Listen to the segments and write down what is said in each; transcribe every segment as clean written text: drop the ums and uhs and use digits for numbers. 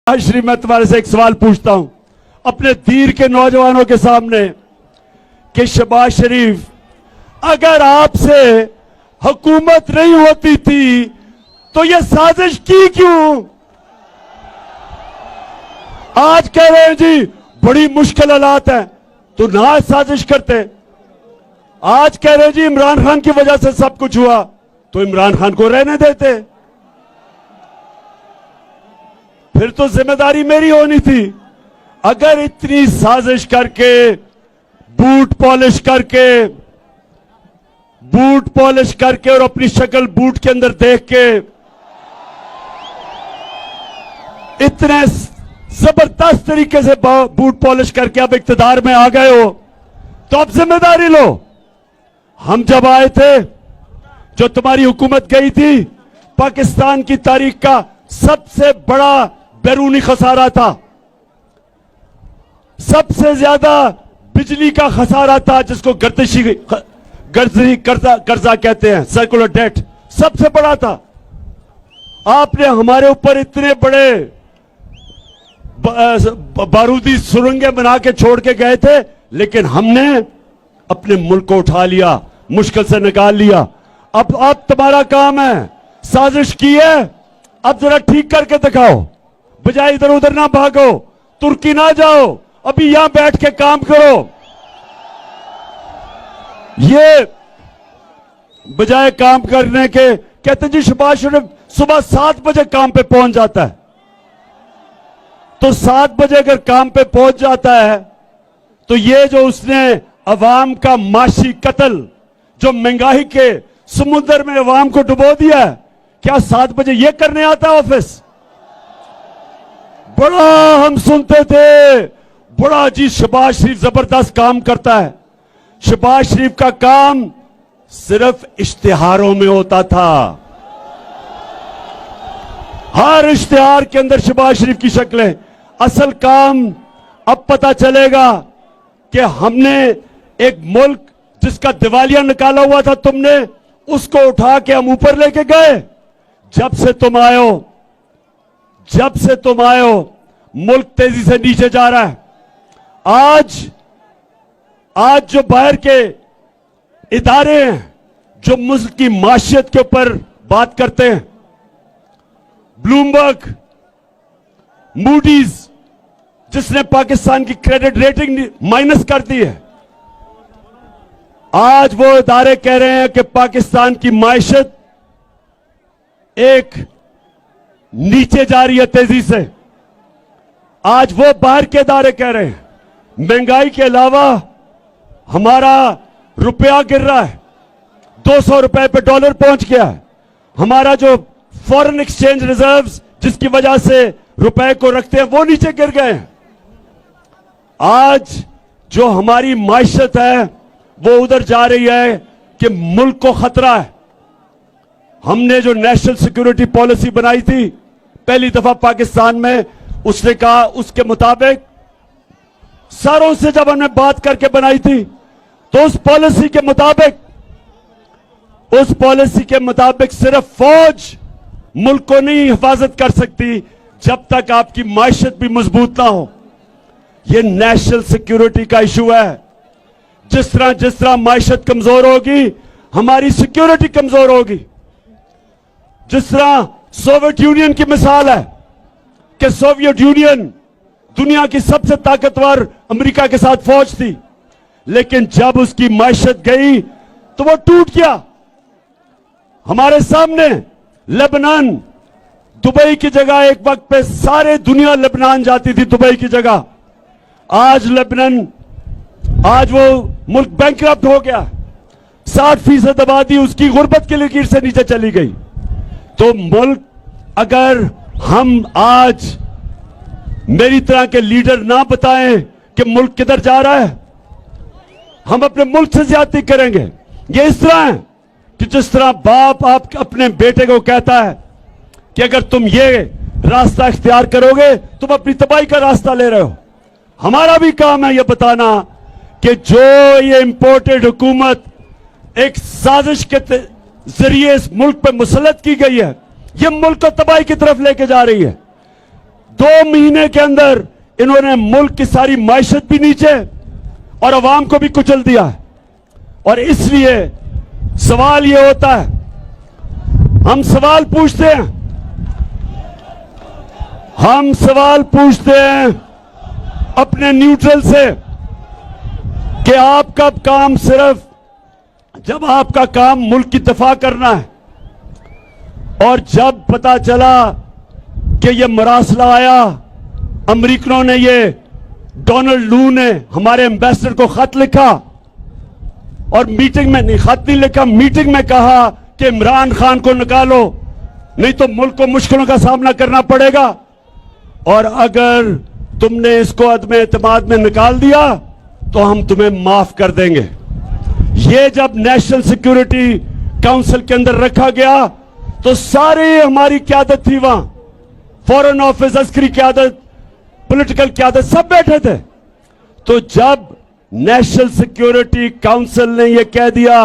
श्री, मैं तुम्हारे से एक सवाल पूछता हूं अपने दीर के नौजवानों के सामने कि शहबाज शरीफ, अगर आपसे हुकूमत नहीं होती थी तो ये साजिश की क्यों? आज कह रहे हैं जी बड़ी मुश्किल हालात है तो ना साजिश करते। आज कह रहे हैं जी इमरान खान की वजह से सब कुछ हुआ तो इमरान खान को रहने देते। फिर तो जिम्मेदारी मेरी होनी थी। अगर इतनी साजिश करके बूट पॉलिश करके और अपनी शक्ल बूट के अंदर देख के इतने जबरदस्त तरीके से बूट पॉलिश करके अब इक्तदार में आ गए हो तो अब जिम्मेदारी लो। हम जब आए थे, जो तुम्हारी हुकूमत गई थी, पाकिस्तान की तारीख का सबसे बड़ा बैरूनी खसारा था, सबसे ज्यादा बिजली का खसारा था, जिसको कर्जा कहते हैं, सर्कुलर डेट, सबसे बड़ा था। आपने हमारे ऊपर इतने बड़े बारूदी सुरंगें बना के छोड़ के गए थे, लेकिन हमने अपने मुल्क को उठा लिया, मुश्किल से निकाल लिया। अब तुम्हारा काम है, साजिश की है, अब जरा ठीक करके दिखाओ, बजाय इधर उधर ना भागो, तुर्की ना जाओ, अभी यहां बैठ के काम करो। ये बजाय काम करने के कहते जी शहबाज शरीफ सुबह 7 बजे काम पे पहुंच जाता है, तो 7 बजे अगर काम पे पहुंच जाता है तो ये जो उसने अवाम का माशी कत्ल, जो महंगाई के समुद्र में अवाम को डुबो दिया है, क्या 7 बजे ये करने आता है ऑफिस? बड़ा हम सुनते थे, बड़ा जी शहबाज शरीफ जबरदस्त काम करता है। शहबाज शरीफ का काम सिर्फ इश्तिहारों में होता था, हर इश्तिहार के अंदर शहबाज शरीफ की शक्लें। असल काम अब पता चलेगा कि हमने एक मुल्क जिसका दिवालिया निकाला हुआ था तुमने, उसको उठा के हम ऊपर लेके गए। जब से तुम आए हो मुल्क तेजी से नीचे जा रहा है। आज जो बाहर के इदारे हैं जो मुल्क की माशियत के ऊपर बात करते हैं, ब्लूमबर्ग, मूडीज, जिसने पाकिस्तान की क्रेडिट रेटिंग माइनस कर दी है, आज वो इदारे कह रहे हैं कि पाकिस्तान की माशियत एक नीचे जा रही है तेजी से। आज वो बाहर के इदारे कह रहे हैं महंगाई के अलावा हमारा रुपया गिर रहा है, 200 रुपए पे डॉलर पहुंच गया है। हमारा जो फॉरेन एक्सचेंज रिजर्व्स जिसकी वजह से रुपए को रखते हैं वो नीचे गिर गए हैं। आज जो हमारी माशियत है वो उधर जा रही है कि मुल्क को खतरा है। हमने जो नेशनल सिक्योरिटी पॉलिसी बनाई थी पहली दफा पाकिस्तान में, उसने कहा, उसके मुताबिक सारों से जब हमने बात करके बनाई थी तो उस पॉलिसी के मुताबिक सिर्फ फौज मुल्क को नहीं हिफाजत कर सकती जब तक आपकी माशियत भी मजबूत ना हो। यह नेशनल सिक्योरिटी का इशू है। जिस तरह माशियत कमजोर होगी, हमारी सिक्योरिटी कमजोर होगी। जिस तरह सोवियत यूनियन की मिसाल है कि सोवियत यूनियन दुनिया की सबसे ताकतवर अमेरिका के साथ फौज थी, लेकिन जब उसकी माशियत गई तो वो टूट गया। हमारे सामने लेबनान, दुबई की जगह एक वक्त पे सारे दुनिया लेबनान जाती थी, दुबई की जगह। आज वो मुल्क बैंकरप्ट हो गया, 60% आबादी उसकी गुर्बत की लकीर से नीचे चली गई। तो मुल्क, अगर हम आज मेरी तरह के लीडर ना बताएं कि मुल्क किधर जा रहा है, हम अपने मुल्क से ज्यादती करेंगे। ये इस तरह है कि जिस तरह बाप आप अपने बेटे को कहता है कि अगर तुम ये रास्ता इख्तियार करोगे तुम अपनी तबाही का रास्ता ले रहे हो। हमारा भी काम है ये बताना कि जो ये इंपोर्टेड हुकूमत एक साजिश के जरिए इस मुल्क पर मुसल्लत की गई है, ये मुल्क को तबाही की तरफ लेके जा रही है। 2 महीने के अंदर इन्होंने मुल्क की सारी माइशत भी नीचे और अवाम को भी कुचल दिया है। और इसलिए सवाल यह होता है, हम सवाल पूछते हैं अपने न्यूट्रल से कि आपका काम सिर्फ जब आपका काम मुल्क की दफा करना है, और जब पता चला कि यह मरासला आया, अमेरिकनों ने डोनाल्ड लू ने हमारे एम्बेसडर को खत लिखा, और मीटिंग में नहीं, खत नहीं लिखा, मीटिंग में कहा कि इमरान खान को निकालो, नहीं तो मुल्क को मुश्किलों का सामना करना पड़ेगा, और अगर तुमने इसको अदम एतमाद में निकाल दिया तो हम तुम्हें माफ कर देंगे। ये जब नेशनल सिक्योरिटी काउंसिल के अंदर रखा गया तो सारे हमारी क्यादत थी वहां, फॉरेन ऑफिस, अस्करी क्यादत, पॉलिटिकल क्यादत, सब बैठे थे। तो जब नेशनल सिक्योरिटी काउंसिल ने यह कह दिया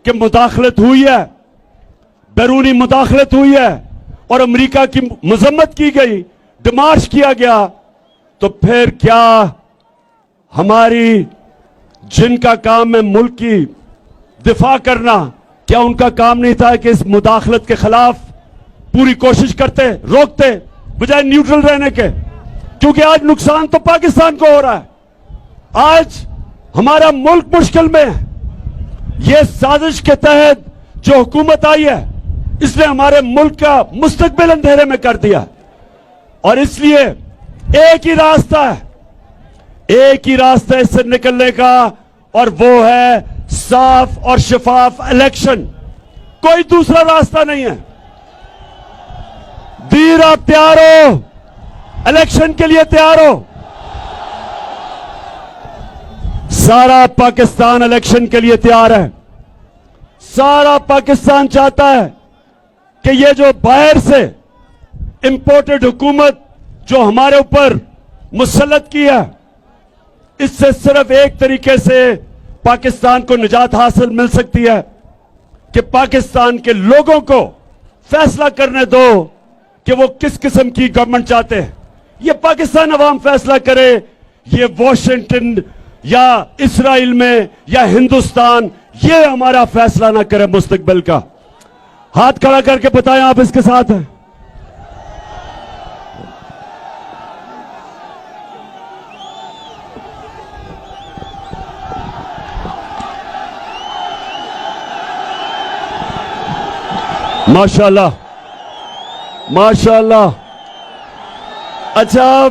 कि मुदाखलत हुई है, बैरूनी मुदाखलत हुई है, और अमेरिका की मजम्मत की गई, डिमार्च किया गया, तो फिर क्या हमारी जिनका काम है मुल्क की दिफा करना, क्या उनका काम नहीं था कि इस मुदाखलत के खिलाफ पूरी कोशिश करते, रोकते, बजाय न्यूट्रल रहने के? क्योंकि आज नुकसान तो पाकिस्तान को हो रहा है, आज हमारा मुल्क मुश्किल में है। यह साजिश के तहत जो हुकूमत आई है, इसने हमारे मुल्क का मुस्तकबिल अंधेरे में कर दिया, और इसलिए एक ही रास्ता है इससे निकलने का, और वो है साफ और शफाफ इलेक्शन। कोई दूसरा रास्ता नहीं है। दीर, आप तैयार हो? इलेक्शन के लिए तैयार हो? सारा पाकिस्तान इलेक्शन के लिए तैयार है। सारा पाकिस्तान चाहता है कि ये जो बाहर से इंपोर्टेड हुकूमत जो हमारे ऊपर मुसल्लत की है, इससे सिर्फ एक तरीके से पाकिस्तान को निजात हासिल मिल सकती है कि पाकिस्तान के लोगों को फैसला करने दो कि वो किस किस्म की गवर्नमेंट चाहते हैं। ये पाकिस्तान अवाम फैसला करे, ये वॉशिंगटन या इस्राइल में या हिंदुस्तान ये हमारा फैसला ना करे मुस्तकबिल का। हाथ खड़ा करके बताएं आप इसके साथ हैं। माशाल्लाह, माशाल्लाह। अच्छा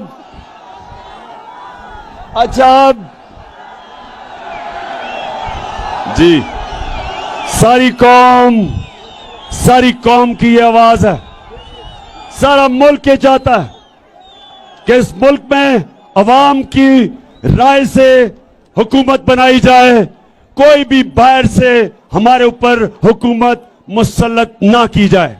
जी, सारी कौम की ये आवाज है। सारा मुल्क ये चाहता है कि इस मुल्क में अवाम की राय से हुकूमत बनाई जाए, कोई भी बाहर से हमारे ऊपर हुकूमत मुसल्लत ना की जाए।